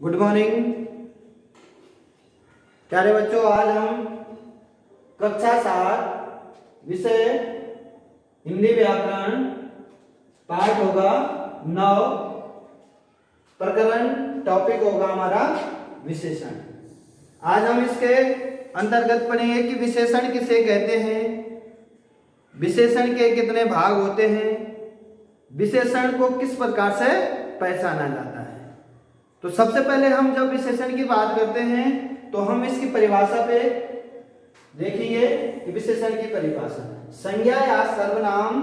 Good morning प्यारे बच्चों। आज हम कक्षा 7 विषय हिंदी व्याकरण पाठ होगा 9, प्रकरण टॉपिक होगा हमारा विशेषण। आज हम इसके अंतर्गत पढ़ेंगे कि विशेषण किसे कहते हैं, विशेषण के कितने भाग होते हैं, विशेषण को किस प्रकार से पहचाना जाता है। तो सबसे पहले हम जब विशेषण की बात करते हैं तो हम इसकी परिभाषा पे देखेंगे कि विशेषण की परिभाषा संज्ञा या सर्वनाम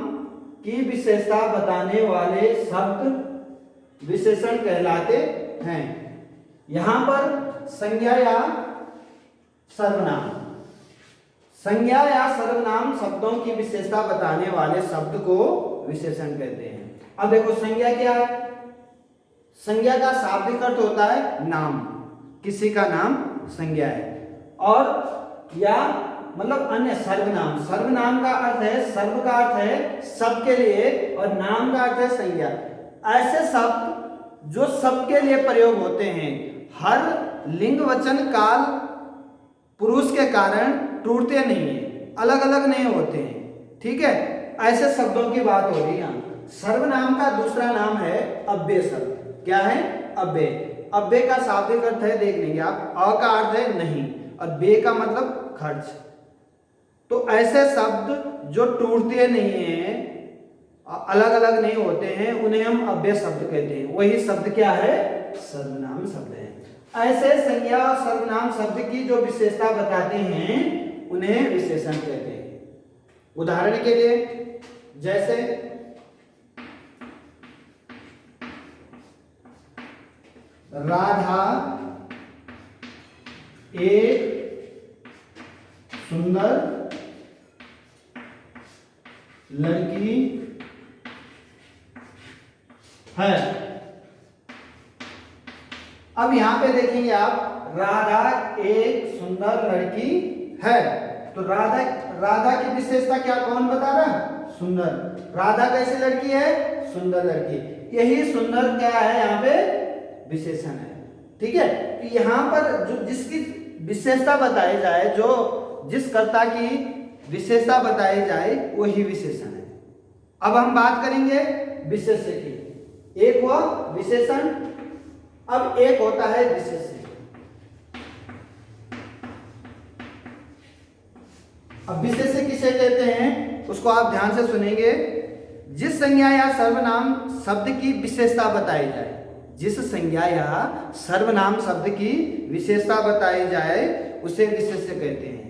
की विशेषता बताने वाले शब्द विशेषण कहलाते हैं। यहां पर संज्ञा या सर्वनाम शब्दों की विशेषता बताने वाले शब्द को विशेषण कहते हैं। अब देखो संज्ञा क्या है। संज्ञा का शाब्दिक अर्थ होता है नाम, किसी का नाम संज्ञा है। और या मतलब अन्य सर्वनाम का अर्थ है, सर्व का अर्थ है सबके लिए और नाम का अर्थ है संज्ञा। ऐसे शब्द जो सबके लिए प्रयोग होते हैं, हर लिंग वचन काल पुरुष के कारण टूटते नहीं है, अलग अलग नहीं होते हैं। ठीक है, ऐसे शब्दों की बात हो रही है। सर्वनाम का दूसरा नाम है अव्यय शब्द। क्या है? अव्यय। अव्यय का शाब्दिक अर्थ है, देख लेंगे आप, अ का अर्थ है नहीं और बे का मतलब खर्च। तो ऐसे शब्द जो टूटते नहीं हैं, अलग अलग नहीं होते हैं, उन्हें हम अव्यय शब्द कहते हैं। वही शब्द क्या है? सर्वनाम शब्द है। ऐसे संज्ञा और सर्वनाम शब्द की जो विशेषता बताते हैं उन्हें विशेषण कहते हैं। उदाहरण के लिए जैसे राधा एक सुंदर लड़की है। अब यहां पे देखेंगे आप, राधा एक सुंदर लड़की है। तो राधा की विशेषता क्या, कौन बता रहा? सुंदर। राधा कैसी लड़की है? सुंदर लड़की। यही सुंदर क्या है यहाँ पे? विशेषण है। ठीक है, तो यहां पर जो जिसकी विशेषता बताई जाए, जो जिस कर्ता की विशेषता बताई जाए वही विशेषण है। अब हम बात करेंगे विशेष्य की। एक हुआ विशेषण, अब एक होता है विशेष्य। अब विशेष्य किसे कहते हैं उसको आप ध्यान से सुनेंगे। जिस संज्ञा या सर्वनाम शब्द की विशेषता बताई जाए, जिस संज्ञा या सर्वनाम शब्द की विशेषता बताई जाए उसे विशेष्य कहते हैं।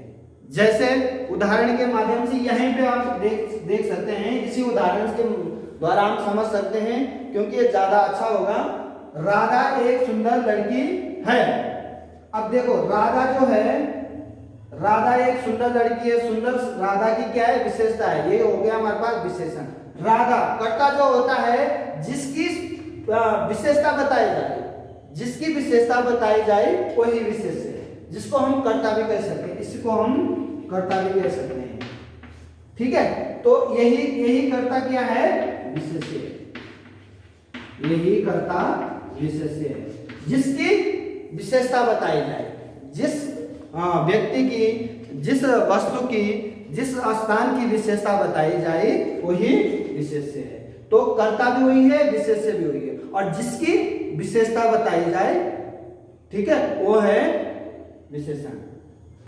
जैसे उदाहरण के माध्यम से यहीं पे आप देख सकते हैं, इसी उदाहरण के द्वारा हम समझ सकते हैं क्योंकि ये ज्यादा अच्छा होगा। राधा एक सुंदर लड़की है। अब देखो राधा जो है, राधा एक सुंदर लड़की है। सुंदर राधा की क्या है? विशेषता है। ये हो गया हमारे पास विशेषण। राधा कर्ता जो होता है जिसकी विशेषता बताई जाए, जिसकी विशेषता बताई जाए वही विशेष्य है, जिसको हम कर्ता भी कह सकते हैं, इसको हम कर्ता भी कह सकते हैं। ठीक है, तो यही कर्ता क्या है? विशेष्य। यही कर्ता विशेष्य है जिसकी विशेषता बताई जाए, जिस व्यक्ति की, जिस वस्तु की, जिस स्थान की विशेषता बताई जाए वही विशेष्य है। तो कर्ता भी वही है, विशेष्य भी वही है, और जिसकी विशेषता बताई जाए, ठीक है, वो है विशेषण।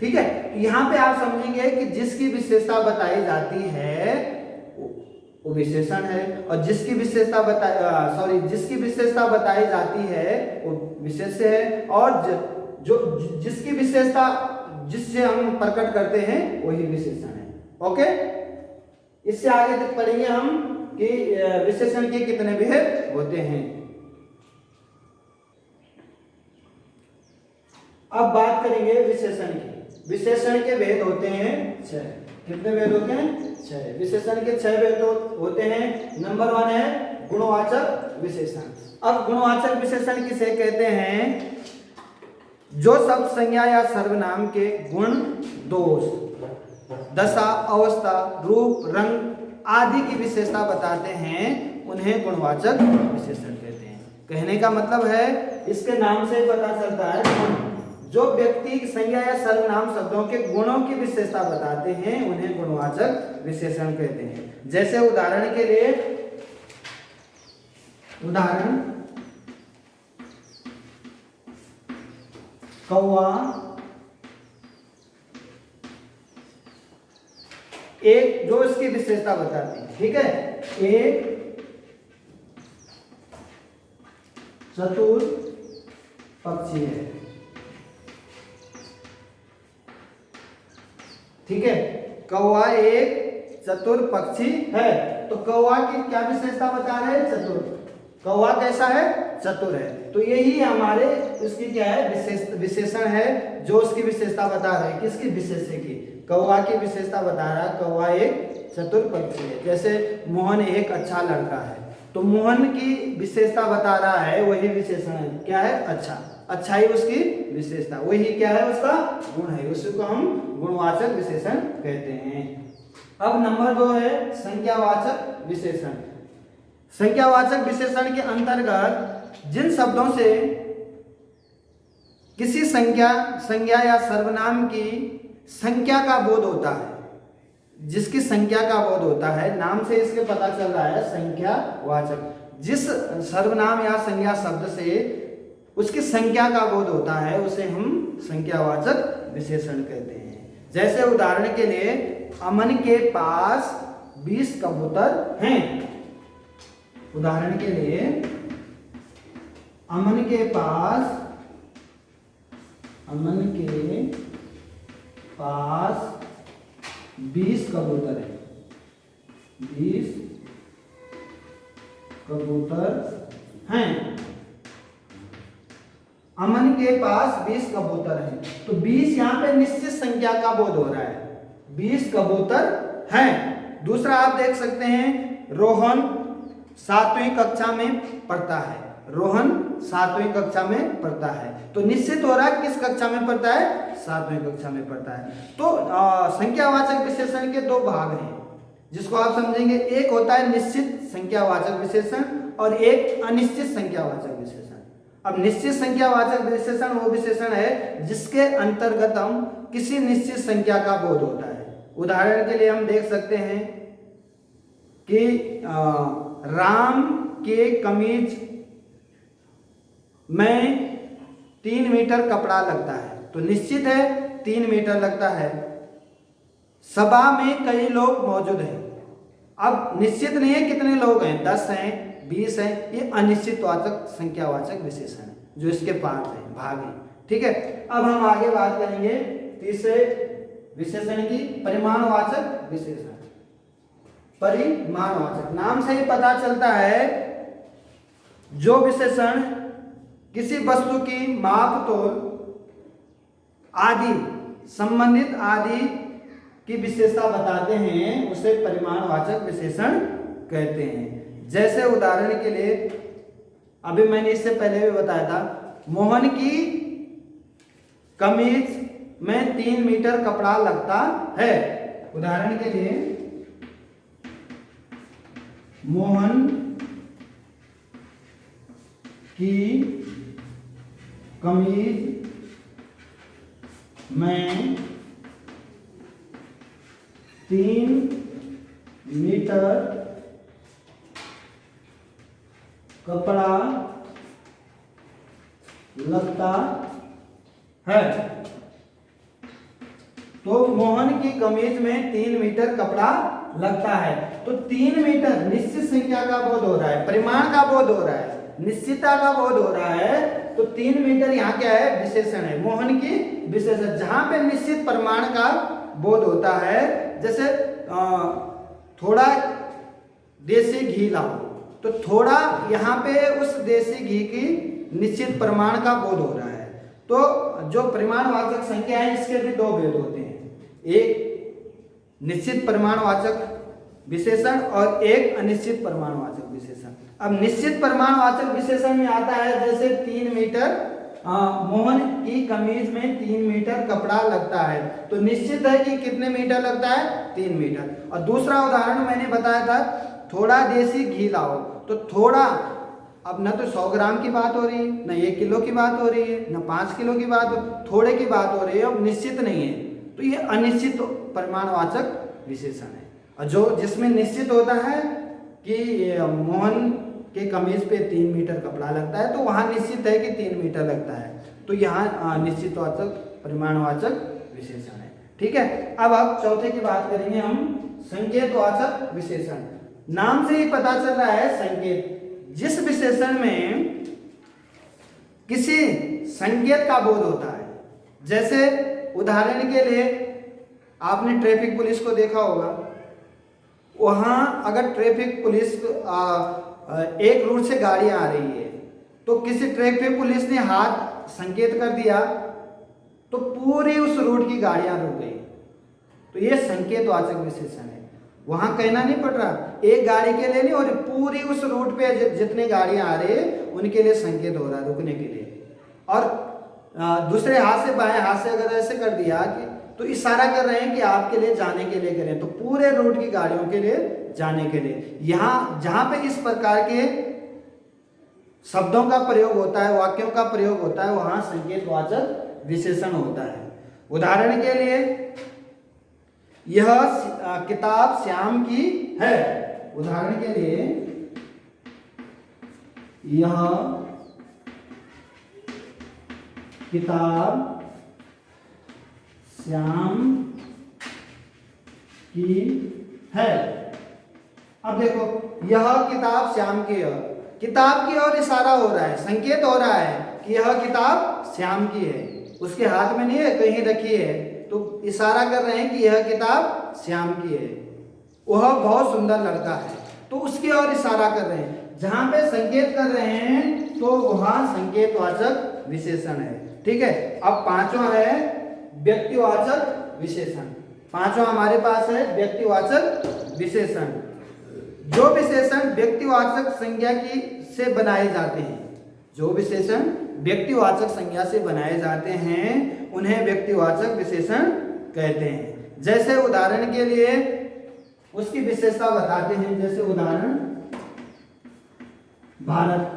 ठीक है, यहां पे आप समझेंगे कि जिसकी विशेषता बताई जाती है वो विशेषण है, और जिसकी विशेषता जिसकी विशेषता बताई जाती है वो विशेष्य है, और जो जिसकी विशेषता जिससे हम प्रकट करते हैं वही विशेषण है। ओके, इससे आगे तक पढ़ेंगे हम कि विशेषण के कितने भेद होते हैं। अब बात करेंगे विशेषण की। विशेषण के भेद होते हैं 6। कितने भेद होते हैं? 6। विशेषण के 6 भेद होते हैं। नंबर 1 है गुणवाचक विशेषण। अब गुणवाचक विशेषण किसे कहते हैं? जो शब्द संज्ञा या सर्वनाम के गुण, दोष, दशा, अवस्था, रूप, रंग आदि की विशेषता बताते हैं उन्हें गुणवाचक विशेषण कहते हैं। कहने का मतलब है इसके नाम से पता चलता है जो व्यक्ति संज्ञा या सर्वनाम शब्दों के गुणों की विशेषता बताते हैं उन्हें गुणवाचक विशेषण कहते हैं। जैसे उदाहरण के लिए कौवा एक, जो इसकी विशेषता बताती है, ठीक है, एक चतुर पक्षी है, ठीक है, कौवा एक चतुर पक्षी है। तो कौवा की क्या विशेषता बता रहे हैं? चतुर। कौवा कैसा है? चतुर है। तो यही हमारे इसकी क्या है? विशेषण है जो उसकी विशेषता बता रहे हैं। किसकी? विशेषण की। कौवा की विशेषता बता रहा है कौवा एक चतुर पक्षी है। जैसे मोहन एक अच्छा लड़का है, तो मोहन की विशेषता बता रहा है, वही विशेषण है, क्या है? अच्छा। अच्छाई उसकी विशेषता, वही क्या है? उसका गुण है, उसी को हम गुणवाचक विशेषण कहते हैं। अब नंबर 2 है संख्यावाचक विशेषण। संख्यावाचक विशेषण के अंतर्गत जिन शब्दों से किसी संज्ञा या सर्वनाम की संख्या का बोध होता है, जिसकी संख्या का बोध होता है, नाम से इसके पता चल रहा है संख्यावाचक। जिस सर्वनाम या संज्ञा शब्द से उसकी संख्या का बोध होता है उसे हम संख्यावाचक विशेषण कहते हैं। जैसे उदाहरण के लिए अमन के पास 20 कबूतर हैं। उदाहरण के लिए अमन के पास 20 कबूतर हैं। 20 कबूतर हैं। अमन के पास 20 कबूतर हैं। तो 20 यहाँ पे निश्चित संख्या का बोध हो रहा है। 20 कबूतर हैं। दूसरा आप देख सकते हैं रोहन 7वीं कक्षा में पढ़ता है। रोहन 7वीं कक्षा में पढ़ता है, तो निश्चित हो रहा है किस कक्षा में पढ़ता है? 7वीं कक्षा में पढ़ता है। तो संख्यावाचक विशेषण के 2 भाग हैं जिसको आप समझेंगे। एक होता है निश्चित संख्यावाचक विशेषण और एक अनिश्चित संख्यावाचक विशेषण। अब निश्चित संख्यावाचक विशेषण वो विशेषण है जिसके अंतर्गत हम किसी निश्चित संख्या का बोध होता है। उदाहरण के लिए हम देख सकते हैं कि राम के कमीज में 3 मीटर कपड़ा लगता है, तो निश्चित है 3 मीटर लगता है। सभा में कई लोग मौजूद हैं। अब निश्चित नहीं है कितने लोग हैं, 10 हैं, 20 हैं, ये अनिश्चितवाचक संख्यावाचक विशेषण है जो इसके पार्ट हैं, भाग हैं, ठीक है। अब हम आगे बात करेंगे तीसरे विशेषण की, परिमाणवाचक विशेषण। परिमाणवाचक, नाम से ही पता चलता है जो विशेषण किसी वस्तु की माप, तोल आदि संबंधित आदि की विशेषता बताते हैं उसे परिमाणवाचक विशेषण कहते हैं। जैसे उदाहरण के लिए अभी मैंने इससे पहले भी बताया था, मोहन की कमीज में 3 मीटर कपड़ा लगता है। उदाहरण के लिए मोहन की कमीज में 3 मीटर कपड़ा लगता है। तो मोहन की कमीज में 3 मीटर कपड़ा लगता है। तो 3 मीटर निश्चित संख्या का बोध हो रहा है, परिमाण का बोध हो रहा है, निश्चितता का बोध हो रहा है। तो 3 मीटर यहाँ क्या है? विशेषण है, मोहन की विशेषण। जहां पे निश्चित परिमाण का बोध होता है, जैसे थोड़ा देसी घी लाओ, तो थोड़ा यहाँ पे उस देसी घी की निश्चित परिमाण का बोध हो रहा है। तो जो परिमाणवाचक संख्या है इसके भी 2 भेद होते हैं, एक निश्चित परिमाणवाचक विशेषण और एक अनिश्चित परिमाणवाचक विशेषण। अब निश्चित परिमाणवाचक विशेषण में आता है जैसे 3 मीटर, मोहन की कमीज में 3 मीटर कपड़ा लगता है, तो निश्चित है कि कितने मीटर लगता है? 3 मीटर। और दूसरा उदाहरण मैंने बताया था, थोड़ा देसी घी लाओ, तो थोड़ा अब न तो 100 ग्राम की बात हो रही है, न 1 किलो की बात हो रही है, न 5 किलो की बात थोड़े की बात हो रही है, अब निश्चित नहीं है। तो ये अनिश्चित परिमाणवाचक विशेषण है। और जो जिसमें निश्चित होता है कि मोहन के कमीज पे 3 मीटर कपड़ा लगता है, तो वहाँ निश्चित है कि 3 मीटर लगता है। तो यहाँ निश्चितवाचक परिमाणवाचक विशेषण है। ठीक है, अब चौथे की बात करेंगे हम, संकेतवाचक विशेषण। नाम से ही पता चल रहा है संकेत, जिस विशेषण में किसी संकेत का बोध होता है। जैसे उदाहरण के लिए आपने ट्रैफिक पुलिस को देखा होगा, वहां अगर ट्रैफिक पुलिस एक रूट से गाड़ी आ रही है, तो किसी ट्रैफिक पुलिस ने हाथ संकेत कर दिया तो पूरी उस रूट की गाड़ियां रुक गई। तो ये संकेतवाचक विशेषण है। वहां कहना नहीं पड़ रहा, एक गाड़ी के लिए नहीं, और पूरी उस रूट पे जितने गाड़ियां आ रही है उनके लिए संकेत हो रहा है रुकने के लिए। और दूसरे हाथ से बाएं हाथ से अगर ऐसे कर दिया कि तो इशारा कर रहे हैं कि आपके लिए जाने के लिए करें, तो पूरे रूट की गाड़ियों के लिए जाने के लिए। यहाँ जहां पे इस प्रकार के शब्दों का प्रयोग होता है, वाक्यों का प्रयोग होता है, वहां संकेतवाचक विशेषण होता है। उदाहरण के लिए, यह किताब श्याम की है। उदाहरण के लिए, यह किताब श्याम की है। अब देखो, यह किताब श्याम की है, किताब की ओर इशारा हो रहा है, संकेत हो रहा है कि यह किताब श्याम की है। उसके हाथ में नहीं है, कहीं रखी है, तो इशारा कर रहे हैं कि यह किताब श्याम की है। वह बहुत सुंदर लड़का है, तो उसकी ओर इशारा कर रहे हैं। जहां पे संकेत कर रहे हैं तो वहां संकेतवाचक विशेषण है। ठीक है, अब पांचवा है व्यक्तिवाचक विशेषण। पांचवा हमारे पास है व्यक्तिवाचक विशेषण। जो विशेषण व्यक्तिवाचक संज्ञा की से बनाए जाते हैं, जो विशेषण व्यक्तिवाचक संज्ञा से बनाए जाते हैं, उन्हें व्यक्तिवाचक विशेषण कहते हैं। जैसे उदाहरण के लिए उसकी विशेषता बताते हैं। जैसे उदाहरण, भारत।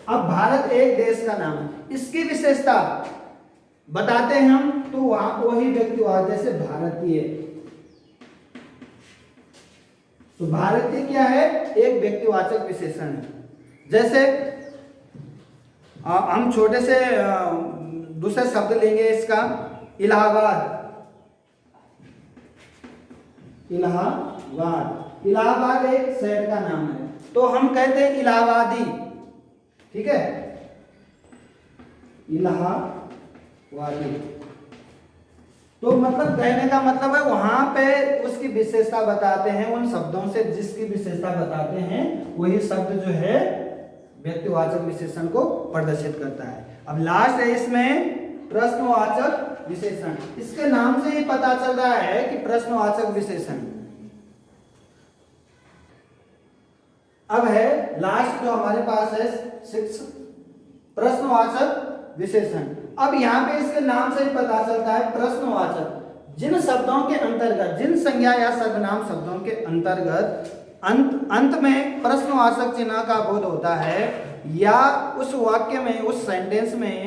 अब भारत एक देश का नाम है, इसकी विशेषता बताते हैं हम, तो वहां वही व्यक्तिवाचक, जैसे भारतीय, तो भारतीय क्या है, एक व्यक्तिवाचक विशेषण है। जैसे हम छोटे से दूसरे शब्द लेंगे इसका, इलाहाबाद। इलाहाबाद, इलाहाबाद एक शहर का नाम है, तो हम कहते हैं इलाहाबादी। ठीक है, इलाहाबादी, तो मतलब कहने का मतलब है वहां पे उसकी विशेषता बताते हैं, उन शब्दों से जिसकी विशेषता बताते हैं वही शब्द जो है व्यक्तिवाचक विशेषण को प्रदर्शित करता है। अब लास्ट है इसमें प्रश्नवाचक विशेषण। इसके नाम से ही पता चल रहा है कि प्रश्नवाचक विशेषण। अब है लास्ट जो हमारे पास है 6, प्रश्नवाचक विशेषण। अब यहाँ पे इसके नाम से ही पता चलता है प्रश्नवाचक, जिन शब्दों के अंतर्गत, जिन संज्ञा या सर्वनाम शब्दों के अंतर्गत अंत में प्रश्नवाचक चिन्ह का बोध होता है, या उस वाक्य में, उस सेंटेंस में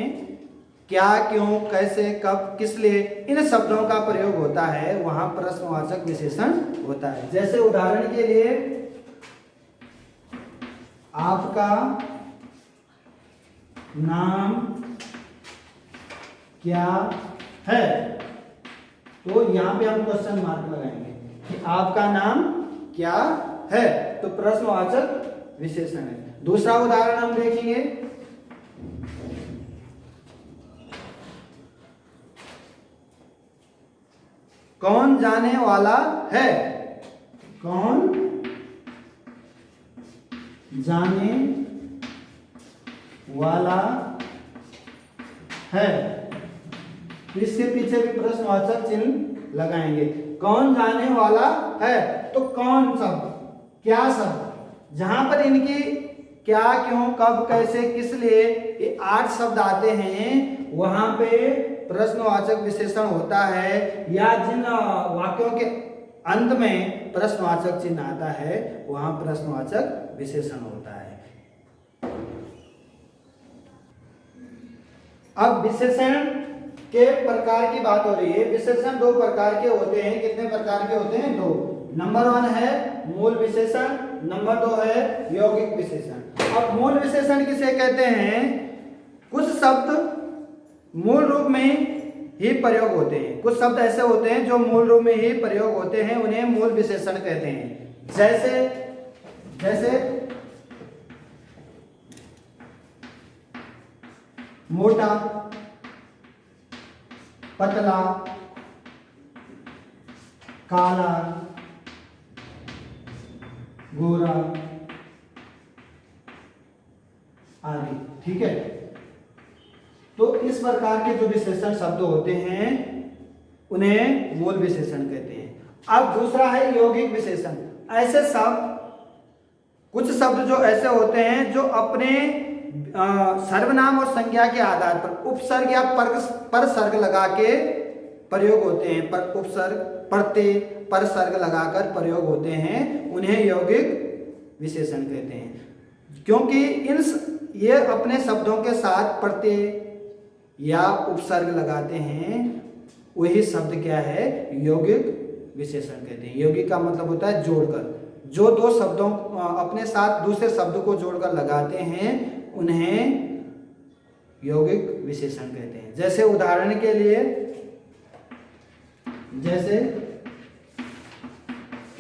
क्या, क्यों, कैसे, कब, किस लिए, इन शब्दों का प्रयोग होता है, वहां प्रश्नवाचक विशेषण होता है। जैसे उदाहरण के लिए, आपका नाम क्या है, तो यहां पे हम क्वेश्चन मार्क लगाएंगे कि आपका नाम क्या है, तो प्रश्नवाचक विशेषण है। दूसरा उदाहरण हम देखेंगे, कौन जाने वाला है, कौन जाने वाला है, इसके पीछे भी प्रश्नवाचक चिन्ह लगाएंगे। कौन जाने वाला है, तो कौन शब्द, क्या शब्द, जहां पर इनकी क्या, क्यों, कब, कैसे, किस लिए, ये 8 शब्द आते हैं, वहां पे प्रश्नवाचक विशेषण होता है, या जिन वाक्यों के अंत में प्रश्नवाचक चिन्ह आता है, वहां प्रश्नवाचक विशेषण होता है। अब विशेषण के प्रकार की बात हो रही है। विशेषण दो प्रकार के होते हैं। कितने प्रकार के होते हैं? दो। नंबर 1 है मूल विशेषण, नंबर 2 है यौगिक विशेषण। अब मूल विशेषण किसे कहते हैं? कुछ शब्द मूल रूप में ही प्रयोग होते हैं। कुछ शब्द ऐसे होते हैं जो मूल रूप में ही प्रयोग होते हैं, उन्हें मूल विशेषण कहते हैं। जैसे मोटा, पतला, काला, गोरा आदि। ठीक है, तो इस प्रकार के जो विशेषण शब्द होते हैं उन्हें मूल विशेषण कहते हैं। अब दूसरा है यौगिक विशेषण। ऐसे शब्द, कुछ शब्द जो ऐसे होते हैं जो अपने सर्वनाम और संज्ञा के आधार पर उपसर्ग या परसर्ग लगा के प्रयोग होते हैं। पर उपसर्ग, प्रत्यय, परसर्ग लगाकर प्रयोग होते हैं, उन्हें यौगिक विशेषण कहते हैं। क्योंकि ये अपने शब्दों के साथ प्रत्यय या उपसर्ग लगाते हैं, वही शब्द क्या है? यौगिक विशेषण कहते हैं। यौगिक का मतलब होता है जोड़कर। जो दो शब्दों अपने साथ दूसरे शब्द को जोड़कर लगाते हैं उन्हें यौगिक विशेषण कहते हैं। जैसे उदाहरण के लिए, जैसे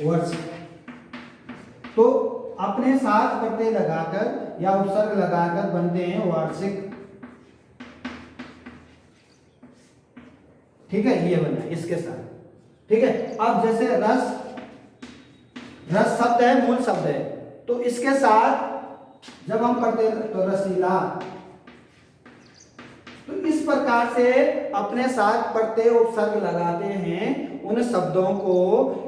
वर्ष, तो अपने साथ प्रत्यय लगाकर या उपसर्ग लगाकर बनते हैं वार्षिक। ठीक है, ये बना इसके साथ। ठीक है, अब जैसे रस, रस शब्द है, मूल शब्द है, तो इसके साथ जब हम पढ़ते तो रसीला, तो इस प्रकार से अपने साथ प्रत्यय उपसर्ग लगाते हैं, उन शब्दों को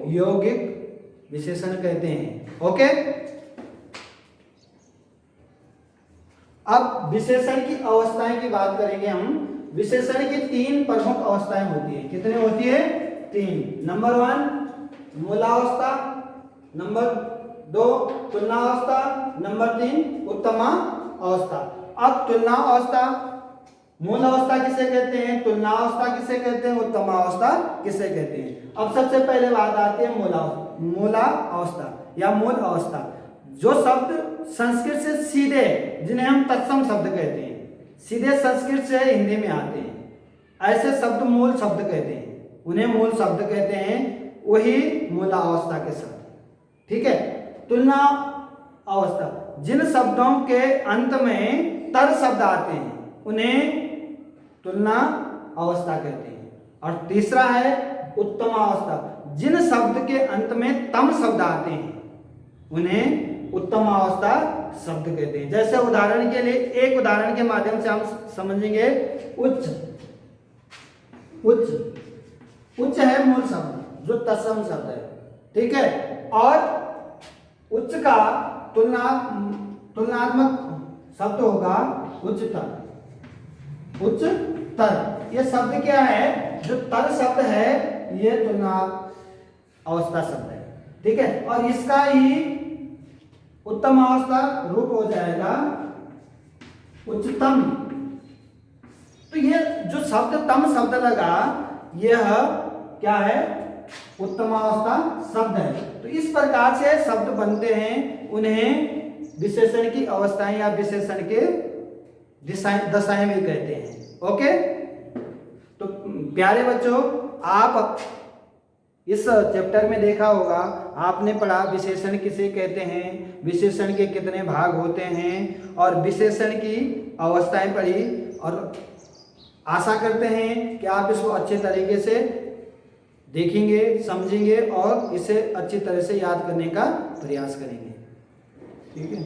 यौगिक विशेषण कहते हैं। ओके, अब विशेषण की अवस्थाएं की बात करेंगे हम। विशेषण की 3 प्रमुख अवस्थाएं होती है। कितने होती है? 3। नंबर 1 मूलावस्था, नंबर 2 तुलनावस्था, नंबर 3 उत्तमा अवस्था। अब तुलना अवस्था, मूल अवस्था किसे कहते हैं, तुलना अवस्था किसे कहते हैं, उत्तमा अवस्था किसे कहते हैं? अब सबसे पहले बात आती है मूला अवस्था या मूल अवस्था। जो शब्द संस्कृत से सीधे, जिन्हें हम तत्सम शब्द कहते हैं, सीधे संस्कृत से हिंदी में आते हैं, ऐसे शब्द मूल शब्द कहते हैं, उन्हें मूल शब्द कहते हैं। वही मूलावस्था के शब्द। ठीक है, तुलना अवस्था, जिन शब्दों के अंत में तर शब्द आते हैं उन्हें तुलना अवस्था कहते हैं। और तीसरा है उत्तम अवस्था, जिन शब्द के अंत में तम शब्द आते हैं उन्हें उत्तम अवस्था शब्द कहते हैं। जैसे उदाहरण के लिए, एक उदाहरण के माध्यम से हम समझेंगे। उच्च, उच्च, उच्च है मूल शब्द जो तत्सम शब्द है। ठीक है, और उच्च का तुलनात्मक शब्द होगा उच्चतर। उच्चतर, ये शब्द क्या है? जो तर शब्द है ये तुलना अवस्था शब्द है। ठीक है, और इसका ही उत्तम अवस्था रूप हो जाएगा उच्चतम। तो ये जो शब्द तम शब्द लगा, यह क्या है? उत्तम अवस्था शब्द है। तो इस प्रकार से शब्द बनते हैं, उन्हें विशेषण की अवस्थाएं या विशेषण के दशाएं भी कहते हैं। ओके, तो प्यारे बच्चों, आप इस चैप्टर में देखा होगा, आपने पढ़ा विशेषण किसे कहते हैं, विशेषण के कितने भाग होते हैं, और विशेषण की अवस्थाएं पढ़ी। और आशा करते हैं कि आप इसको अच्छे तरीके से देखेंगे, समझेंगे और इसे अच्छी तरह से याद करने का प्रयास करेंगे। ठीक है।